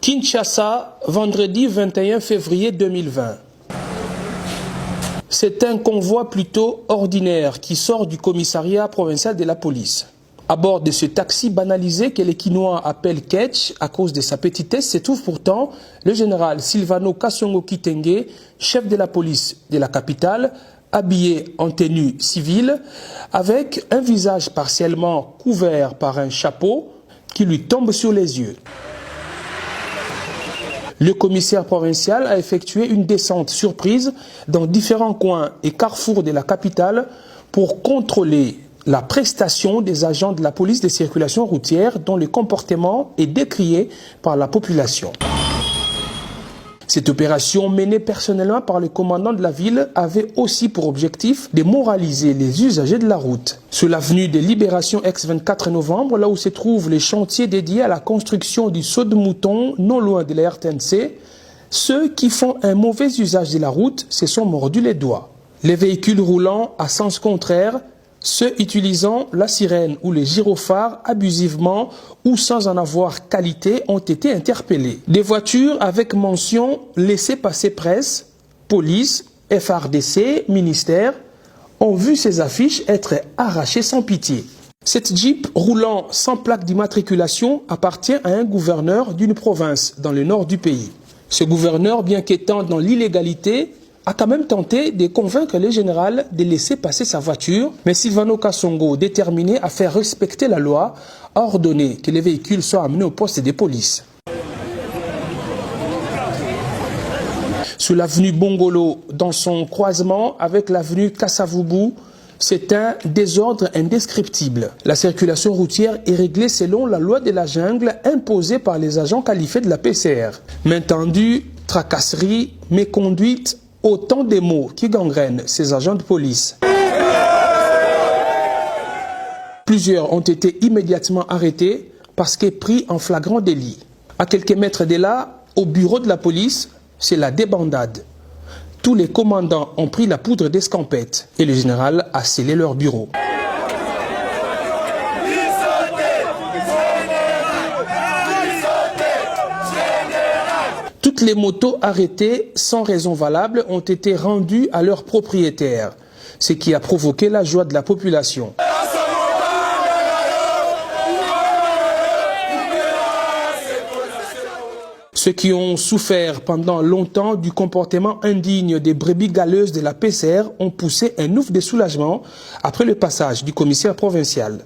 Kinshasa, vendredi 21 février 2020. C'est un convoi plutôt ordinaire qui sort du commissariat provincial de la police. À bord de ce taxi banalisé que les Kinois appellent Ketch à cause de sa petitesse se trouve pourtant le général Silvano Kasongo Kitenge, chef de la police de la capitale, habillé en tenue civile, avec un visage partiellement couvert par un chapeau qui lui tombe sur les yeux. Le commissaire provincial a effectué une descente surprise dans différents coins et carrefours de la capitale pour contrôler la prestation des agents de la police de circulation routière dont le comportement est décrié par la population. Cette opération menée personnellement par le commandant de la ville avait aussi pour objectif de moraliser les usagers de la route. Sur l'avenue de Libération ex-24 novembre, là où se trouve les chantiers dédiés à la construction du saut de mouton non loin de la RTNC, ceux qui font un mauvais usage de la route se sont mordus les doigts. Les véhicules roulant à sens contraire, ceux utilisant la sirène ou les gyrophares abusivement ou sans en avoir qualité ont été interpellés. Des voitures avec mention laissez-passer presse, police, FARDC, ministère ont vu ces affiches être arrachées sans pitié. Cette Jeep roulant sans plaque d'immatriculation appartient à un gouverneur d'une province dans le nord du pays. Ce gouverneur, bien qu'étant dans l'illégalité, a quand même tenté de convaincre le général de laisser passer sa voiture, mais Silvano Kasongo, déterminé à faire respecter la loi, a ordonné que les véhicules soient amenés au poste de police. Sur l'avenue Bongolo, dans son croisement avec l'avenue Kassavubu, c'est un désordre indescriptible. La circulation routière est réglée selon la loi de la jungle imposée par les agents qualifiés de la PCR. Main tendue, tracasserie, méconduite, autant de mots qui gangrènent ces agents de police. Plusieurs ont été immédiatement arrêtés parce que pris en flagrant délit. À quelques mètres de là, au bureau de la police, c'est la débandade. Tous les commandants ont pris la poudre d'escampette et le général a scellé leur bureau. Toutes les motos arrêtées sans raison valable ont été rendues à leurs propriétaires, ce qui a provoqué la joie de la population. Ceux qui ont souffert pendant longtemps du comportement indigne des brebis galeuses de la PCR ont poussé un ouf de soulagement après le passage du commissaire provincial.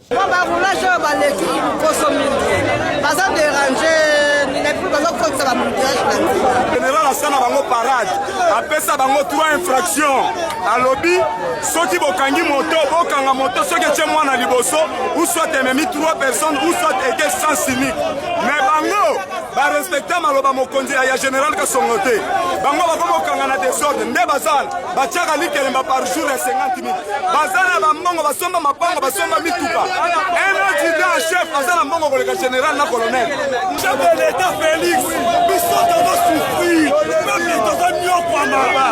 Le général asana bango parade, apesa bango 3 infractions. À lobby, ceux qui bokangi moto, bokanga moto, ceux qui tiennent moi na liboso, ou soit ememi 3 personnes, ou soit été sans cynique. Mais bango, ba respecter maloba mokonzi ya général Kasongo te. Bango bakokanga na désordre, nde bazal, batiaka likelemba par jour ya 50 minutes. Bazala ba mbongo basomba mapango, basomba mituka. Un adjudant chef azala mbongo koleka général na colonel. Chef de l'État Félix, nous sommes dans nos souffrir. Même les dans un million pour ma.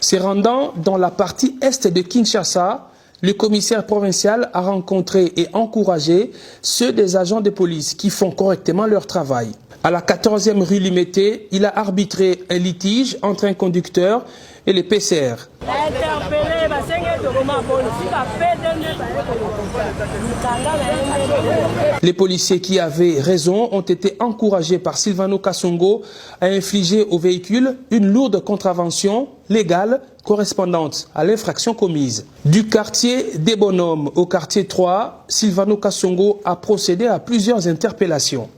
Se rendant dans la partie est de Kinshasa, le commissaire provincial a rencontré et encouragé ceux des agents de police qui font correctement leur travail. À la 14e rue Limété, il a arbitré un litige entre un conducteur et les PCR. Les policiers qui avaient raison ont été encouragés par Silvano Kasongo à infliger au véhicule une lourde contravention légale correspondante à l'infraction commise. Du quartier des Bonhommes au quartier 3, Silvano Kasongo a procédé à plusieurs interpellations.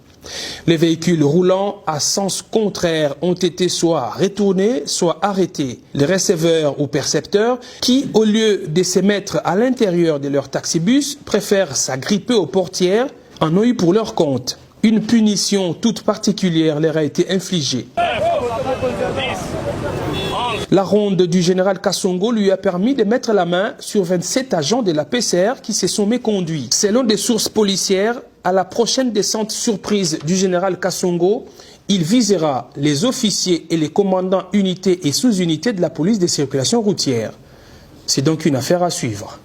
Les véhicules roulant à sens contraire ont été soit retournés, soit arrêtés. Les receveurs ou percepteurs qui, au lieu de se mettre à l'intérieur de leur taxibus, préfèrent s'agripper aux portières, en ont eu pour leur compte. Une punition toute particulière leur a été infligée. La ronde du général Kasongo lui a permis de mettre la main sur 27 agents de la PCR qui se sont méconduits. Selon des sources policières, à la prochaine descente surprise du général Kasongo, il visera les officiers et les commandants unités et sous-unités de la police de circulation routière. C'est donc une affaire à suivre.